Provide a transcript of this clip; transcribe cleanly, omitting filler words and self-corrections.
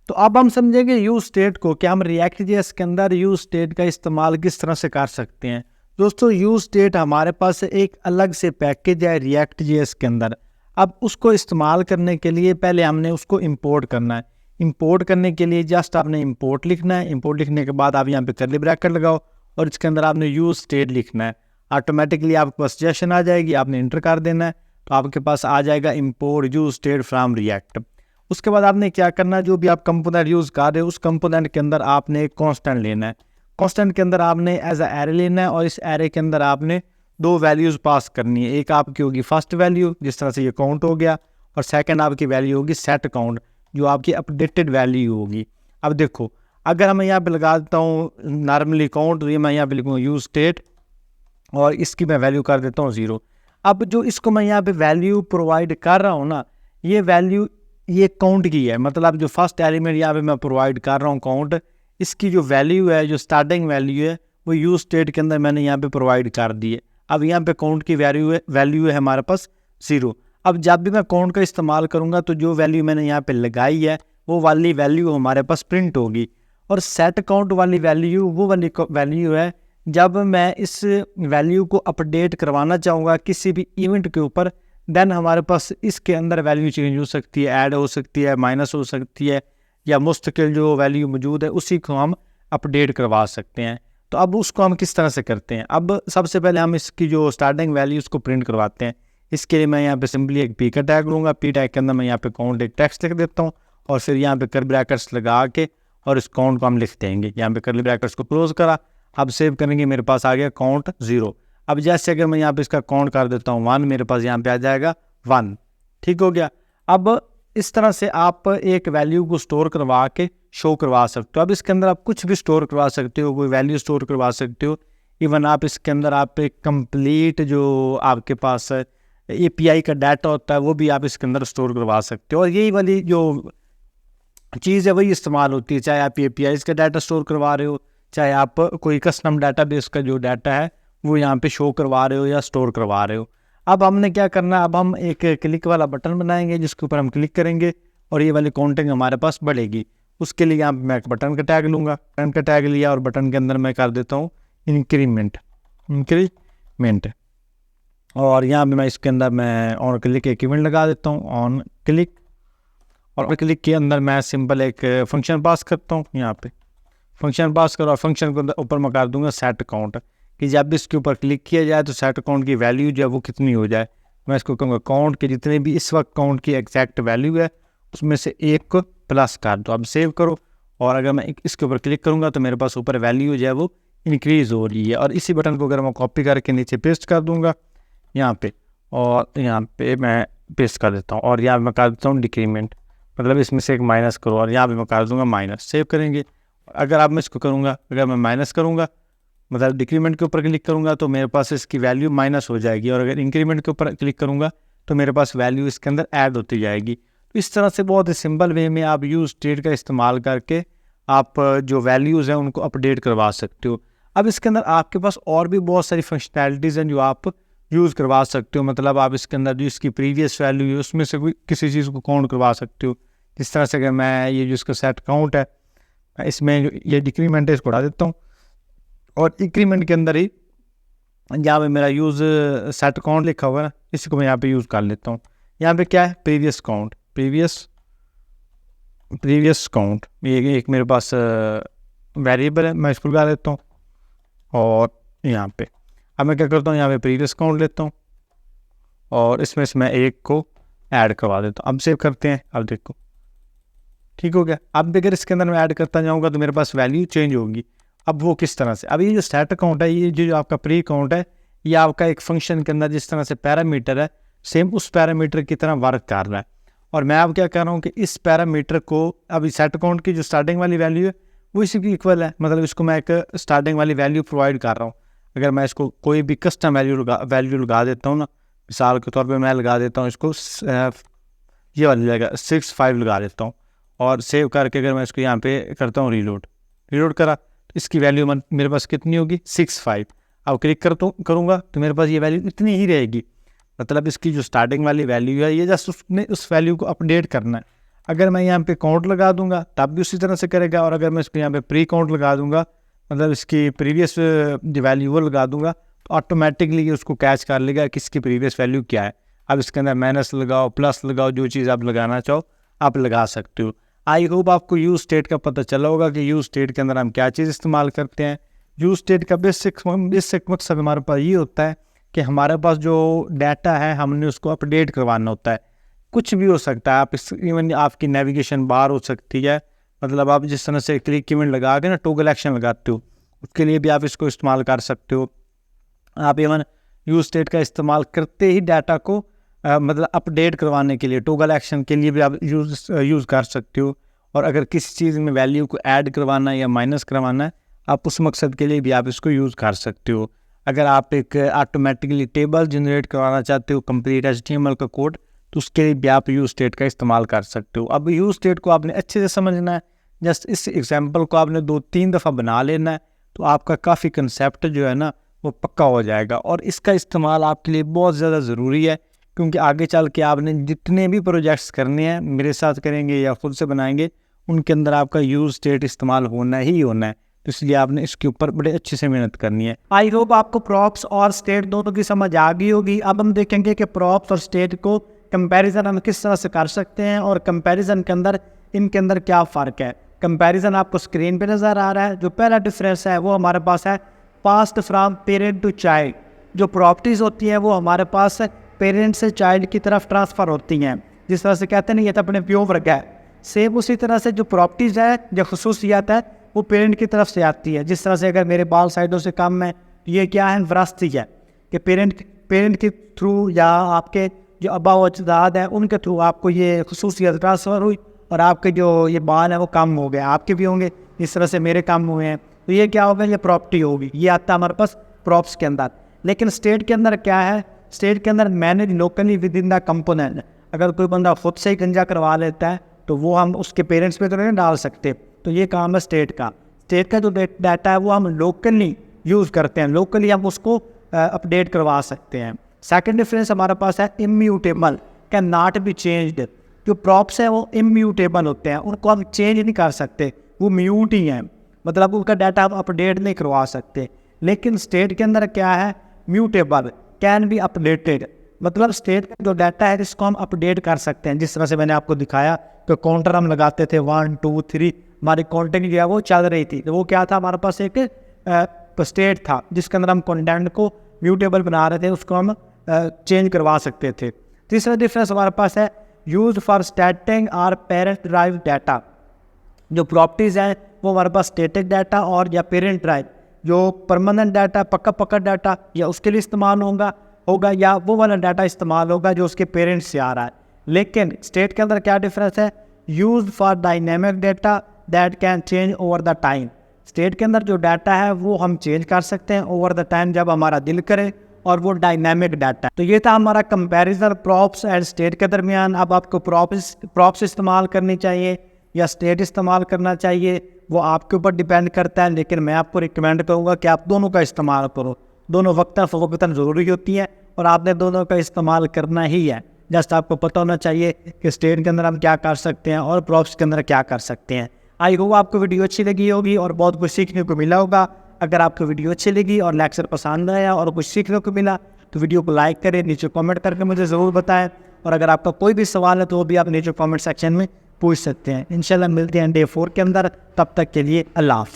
तो अब हम समझेंगे यूज स्टेट को कि हम रिएक्ट जेएस के अंदर यूज स्टेट का इस्तेमाल किस तरह से कर सकते हैं। दोस्तों यूज स्टेट हमारे पास एक अलग से पैकेज है रिएक्ट जेएस के अंदर। अब उसको इस्तेमाल करने के लिए पहले हमने उसको इंपोर्ट करना है। इंपोर्ट करने के लिए जस्ट आपने इंपोर्ट लिखना है। इंपोर्ट लिखने के बाद आप यहाँ पे कर्ली ब्रैकेट लगाओ और इसके अंदर आपने यूज स्टेट लिखना है। ऑटोमेटिकली आपके पास सजेशन आ जाएगी, आपने इंटर कर देना है तो आपके पास आ जाएगा import use state from react. उसके बाद आपने क्या करना है, जो भी आप कंपोनेंट यूज़ कर रहे हो उस कंपोनेंट के अंदर आपने एक कांस्टेंट लेना है। कांस्टेंट के अंदर आपने एज अ एरे लेना है और इस एरे के अंदर आपने दो वैल्यूज़ पास करनी है। एक आपकी होगी फर्स्ट वैल्यू जिस तरह से ये काउंट हो गया, और सेकंड आपकी वैल्यू होगी सेट काउंट जो आपकी अपडेटेड वैल्यू होगी। अब देखो अगर मैं यहाँ पे लगा देता हूँ नॉर्मली काउंट, तो ये मैं यहाँ पे लिखूँगा यूज स्टेट और इसकी मैं वैल्यू कर देता हूँ 0। अब जो इसको मैं यहाँ पे वैल्यू प्रोवाइड कर रहा हूँ ना, ये वैल्यू ये काउंट की है, मतलब जो फर्स्ट एलिमेंट यहाँ पे मैं प्रोवाइड कर रहा हूँ काउंट, इसकी जो वैल्यू है, जो स्टार्टिंग वैल्यू है वो यूज स्टेट के अंदर मैंने यहाँ पे प्रोवाइड कर दी है। अब यहाँ पे काउंट की वैल्यू है हमारे पास 0। अब जब भी मैं काउंट का इस्तेमाल करूँगा तो जो वैल्यू मैंने यहाँ पे लगाई है वो वाली वैल्यू हमारे पास प्रिंट होगी। और सेट काउंट वाली वैल्यू वो वाली वैल्यू है जब मैं इस वैल्यू को अपडेट करवाना चाहूँगा किसी भी इवेंट के ऊपर, देन हमारे पास इसके अंदर वैल्यू चेंज हो सकती है, ऐड हो सकती है, माइनस हो सकती है, या मुस्तकिल जो वैल्यू मौजूद है उसी को हम अपडेट करवा सकते हैं। तो अब उसको हम किस तरह से करते हैं, अब सबसे पहले हम इसकी जो स्टार्टिंग वैल्यू उसको प्रिंट करवाते हैं। इसके लिए मैं यहाँ पे सिंपली एक पी का टैग लूँगा। पी टैग के अंदर मैं यहाँ पे काउंट एक टेक्स्ट लिख देता हूँ और फिर यहाँ पे कर्ली ब्रैकेट्स लगा के और इस काउंट को हम लिख देंगे। यहाँ पे कर्ली ब्रैकेट्स को क्लोज करा, अब सेव करेंगे, मेरे पास आ गया काउंट 0। अब जैसे अगर मैं यहाँ पे इसका काउंट कर देता हूँ 1, मेरे पास यहाँ पे आ जाएगा 1। ठीक हो गया। अब इस तरह से आप एक वैल्यू को स्टोर करवा के शो करवा सकते हो। अब इसके अंदर आप कुछ भी स्टोर करवा सकते हो, कोई वैल्यू स्टोर करवा सकते हो। इवन आप इसके अंदर आप एक कंप्लीट जो आपके पास एपीआई का डाटा होता है वो भी आप इसके अंदर स्टोर करवा सकते हो। और यही वाली जो चीज़ है वही इस्तेमाल होती है, चाहे आप एपीआई का डाटा स्टोर करवा रहे हो, चाहे आप कोई कस्टम डाटाबेस का जो डाटा है वो यहाँ पे शो करवा रहे हो या स्टोर करवा रहे हो। अब हमने क्या करना है, अब हम एक क्लिक वाला बटन बनाएंगे जिसके ऊपर हम क्लिक करेंगे और ये वाली काउंटिंग हमारे पास बढ़ेगी। उसके लिए यहाँ पे मैं एक बटन का टैग लूँगा, बटन का टैग लिया और बटन के अंदर मैं कर देता हूँ इंक्रीमेंट। और यहाँ पे मैं इसके अंदर मैं ऑन क्लिक एक इवेंट लगा देता हूँ, ऑन क्लिक। और क्लिक के अंदर मैं सिंपल एक फंक्शन पास करता हूँ। यहाँ पे फंक्शन पास करो और फंक्शन के ऊपर मैं कर दूंगा सेट काउंट, कि जब भी इसके ऊपर क्लिक किया जाए तो सेट काउंट की वैल्यू जो है वो कितनी हो जाए। मैं इसको कहूँगा काउंट के जितने भी इस वक्त काउंट की एग्जैक्ट वैल्यू है उसमें से एक को प्लस कर दो। अब सेव करो और अगर मैं इसके ऊपर क्लिक करूँगा तो मेरे पास ऊपर वैल्यू जो है वो इंक्रीज़ हो रही है। और इसी बटन को अगर मैं कॉपी करके नीचे पेस्ट कर दूँगा यहाँ पे, और यहाँ पे मैं पेस्ट कर देता हूँ और यहाँ मैं कर देता हूँ डिक्रीमेंट, मतलब इसमें से एक माइनस करो और यहाँ पे मैं कर दूँगा माइनस। सेव करेंगे। अगर आप मैं इसको करूँगा, अगर मैं माइनस करूँगा मतलब डिक्रीमेंट के ऊपर क्लिक करूँगा तो मेरे पास इसकी वैल्यू माइनस हो जाएगी, और अगर इंक्रीमेंट के ऊपर क्लिक करूँगा तो मेरे पास वैल्यू इसके अंदर ऐड होती जाएगी। तो इस तरह से बहुत ही सिंपल वे में आप यूज स्टेट का इस्तेमाल करके आप जो वैल्यूज़ हैं उनको अपडेट करवा सकते हो। अब इसके अंदर आपके पास और भी बहुत सारी फंक्शनैलिटीज़ हैं जो आप यूज़ करवा सकते हो। मतलब आप इसके अंदर जो इसकी प्रीवियस वैल्यू है उसमें से कोई किसी चीज़ को काउंट करवा सकते हो। जिस तरह से अगर मैं ये जो इसका सेट काउंट है इसमें जो ये डिक्रीमेंट है इसको उड़ा देता हूँ और इंक्रीमेंट के अंदर ही जहाँ पे मेरा यूज़ सेट काउंट लिखा हुआ है ना, इसको मैं यहाँ पे यूज़ कर लेता हूँ। यहाँ पे क्या है, प्रीवियस काउंट, प्रीवियस काउंट, ये एक मेरे पास वेरिएबल है, मैं इसको लगा देता हूँ। और यहाँ पे अब मैं क्या करता हूँ, यहाँ पे प्रीवियस काउंट लेता हूँ और इसमें से मैं एक को ऐड करवा देता हूँ। अब सेव करते हैं। अब देखो ठीक हो गया। अब अगर इसके अंदर मैं ऐड करता जाऊँगा तो मेरे पास वैल्यू चेंज होगी। अब वो किस तरह से, अब ये जो स्टैट अकाउंट है, ये जो आपका प्री अकाउंट है, ये आपका एक फंक्शन के अंदर जिस तरह से पैरामीटर है सेम उस पैरामीटर की तरह वर्क कर रहा है। और मैं अब क्या कर रहा हूँ कि इस पैरामीटर को अभी सेट अकाउंट की जो स्टार्टिंग वाली वैल्यू है वो इसी की इक्वल है, मतलब इसको मैं एक स्टार्टिंग वाली वैल्यू प्रोवाइड कर रहा हूँ। अगर मैं इसको कोई भी कस्टम वैल्यू लगा देता हूँ ना, मिसाल के तौर पर मैं लगा देता हूँ इसको ये वाली जगह 6.5 लगा देता हूँ और सेव करके अगर मैं इसको यहाँ पे करता हूँ रीलोड करा तो इसकी वैल्यू मेरे पास कितनी होगी 6.5। अब क्लिक करूँगा तो मेरे पास ये वैल्यू इतनी ही रहेगी। मतलब इसकी जो स्टार्टिंग वाली वैल्यू है ये जस्ट उसने उस वैल्यू को अपडेट करना है। अगर मैं यहाँ पे काउंट लगा दूंगा तब भी उसी तरह से करेगा, और अगर मैं इसको यहाँ पे प्री काउंट लगा दूंगा, मतलब इसकी प्रीवियस वैल्यू वो लगा दूंगा, तो ऑटोमेटिकली उसको कैच कर लेगा कि इसकी प्रीवियस वैल्यू क्या है। अब इसके अंदर माइनस लगाओ, प्लस लगाओ, जो चीज़ आप लगाना चाहो आप लगा सकते हो। आई होप आपको यूज स्टेट का पता चला होगा कि यूज स्टेट के अंदर हम क्या चीज़ इस्तेमाल करते हैं। यूज स्टेट का बेसिक मकसद हमारे पास ये होता है कि हमारे पास जो डाटा है हमने उसको अपडेट करवाना होता है। कुछ भी हो सकता है, आप इस इवन आपकी नेविगेशन बार हो सकती है, मतलब आप जिस तरह से क्लिक इवेंट लगा के ना टॉगल एक्शन लगाते हो, उसके लिए भी आप इसको इस्तेमाल कर सकते हो। आप इवन यूज स्टेट का इस्तेमाल करते ही डाटा को मतलब अपडेट करवाने के लिए टॉगल एक्शन के लिए भी आप यूज़ कर सकते हो। और अगर किसी चीज़ में वैल्यू को ऐड करवाना है या माइनस करवाना है, आप उस मकसद के लिए भी आप इसको यूज़ कर सकते हो। अगर आप एक ऑटोमेटिकली टेबल जनरेट करवाना चाहते हो कंप्लीट HTML का कोड, तो उसके लिए भी आप यूज स्टेट का इस्तेमाल कर सकते हो। अब यूज स्टेट को आपने अच्छे से समझना है, जस्ट इस एग्जांपल को आपने 2-3 दफ़ा बना लेना है, तो आपका काफ़ी कंसेप्ट जो है ना वो पक्का हो जाएगा। और इसका इस्तेमाल आपके लिए बहुत ज़्यादा ज़रूरी है, क्योंकि आगे चल के आपने जितने भी प्रोजेक्ट्स करने हैं, मेरे साथ करेंगे या खुद से बनाएंगे, उनके अंदर आपका यूज स्टेट इस्तेमाल होना ही होना है। तो इसलिए आपने इसके ऊपर बड़े अच्छे से मेहनत करनी है। आई होप आपको प्रॉप्स और स्टेट दोनों की समझ आ गई होगी। अब हम देखेंगे कि प्रॉप्स और स्टेट को कंपैरिजन हम किस तरह से कर सकते हैं, और कंपैरिजन के अंदर इनके अंदर क्या फ़र्क है। कंपैरिजन आपको स्क्रीन पे नज़र आ रहा है। जो पहला डिफरेंस है वो हमारे पास है passed from parent to child. जो प्रॉपर्टीज़ होती हैं वो हमारे पास पेरेंट से चाइल्ड की तरफ ट्रांसफ़र होती हैं। जिस तरह से कहते हैं ना ये तो अपने प्योर वर्ग है, सेम उसी तरह से जो प्रॉपर्टीज़ है, जो खसूसियात है, वो पेरेंट की तरफ से आती है। जिस तरह से अगर मेरे बाल साइडों से कम है, ये क्या है, विरासती है कि पेरेंट के थ्रू या आपके जो अब्बा व अजदाद हैं उनके थ्रू आपको ये खसूसियत ट्रांसफ़र हुई, और आपके जो ये बाल है वो कम हो गए, आपके भी होंगे, इस तरह से मेरे कम हुए हैं, तो ये क्या होगा, ये प्रॉपर्टी होगी। ये आता है हमारे पास प्रॉप्स के अंदर। लेकिन स्टेट के अंदर क्या है, स्टेट के अंदर manage locally with in the component. अगर कोई बंदा खुद से ही गंजा करवा लेता है तो वो हम उसके पेरेंट्स पे तो नहीं डाल सकते, तो ये काम है स्टेट का। स्टेट का जो डाटा है वो हम लोकली यूज़ करते हैं, लोकली हम उसको अपडेट करवा सकते हैं। सेकंड डिफरेंस हमारे पास है immutable, can not be changed. जो प्रॉप्स हैं वो इम्यूटेबल होते हैं, उनको हम चेंज नहीं कर सकते, वो म्यूट ही हैं, मतलब उनका डाटा हम अपडेट नहीं करवा सकते। लेकिन स्टेट के अंदर क्या है, म्यूटेबल, कैन बी अपडेटेड, मतलब स्टेट का जो डाटा है इसको हम अपडेट कर सकते हैं। जिस तरह से मैंने आपको दिखाया तो काउंटर हम लगाते थे 1 2 3, हमारी काउंटिंग जो है वो चल रही थी, तो वो क्या था, हमारे पास एक स्टेट था जिसके अंदर हम कंटेंट को म्यूटेबल बना रहे थे, उसको हम चेंज करवा सकते थे। तीसरा डिफरेंस हमारे पास है यूज फॉर स्टैटिक और पेरेंट ड्राइव डाटा। जो प्रॉपर्टीज़ हैं वो हमारे पास स्टैटिक डाटा और या पेरेंट ड्राइव, जो परमानेंट डाटा पक्का डाटा या उसके लिए इस्तेमाल होगा या वो वाला डाटा इस्तेमाल होगा जो उसके पेरेंट्स से आ रहा है। लेकिन स्टेट के अंदर क्या डिफरेंस है, use for dynamic data that can change over the time. State के अंदर जो डाटा है वो हम चेंज कर सकते हैं ओवर द टाइम जब हमारा दिल करे, और वो डायनामिक डाटा। तो ये था हमारा कंपैरिजन प्रॉप्स एंड स्टेट के दरमियान। अब आपको प्रॉप्स इस्तेमाल करनी चाहिए या स्टेट इस्तेमाल करना चाहिए, वो आपके ऊपर डिपेंड करता है। लेकिन मैं आपको रिकमेंड करूँगा कि आप दोनों का इस्तेमाल करो, दोनों वक्तन ज़रूरी होती है और आपने दोनों का इस्तेमाल करना ही है। जस्ट आपको पता होना चाहिए कि स्टेट के अंदर हम क्या कर सकते हैं और प्रॉप्स के अंदर क्या कर सकते हैं। आई होप आपको वीडियो अच्छी लगी होगी और बहुत कुछ सीखने को मिला होगा। अगर आपको वीडियो अच्छी लगी और लेक्चर पसंद आया और कुछ सीखने को मिला तो वीडियो को लाइक करें, नीचे कमेंट करके मुझे ज़रूर बताएं, और अगर आपका कोई भी सवाल है तो वो भी आप नीचे कमेंट सेक्शन में पूछ सकते हैं। इंशाल्लाह मिलते हैं डे 4 के अंदर, तब तक के लिए अल्लाह हाफ़िज़।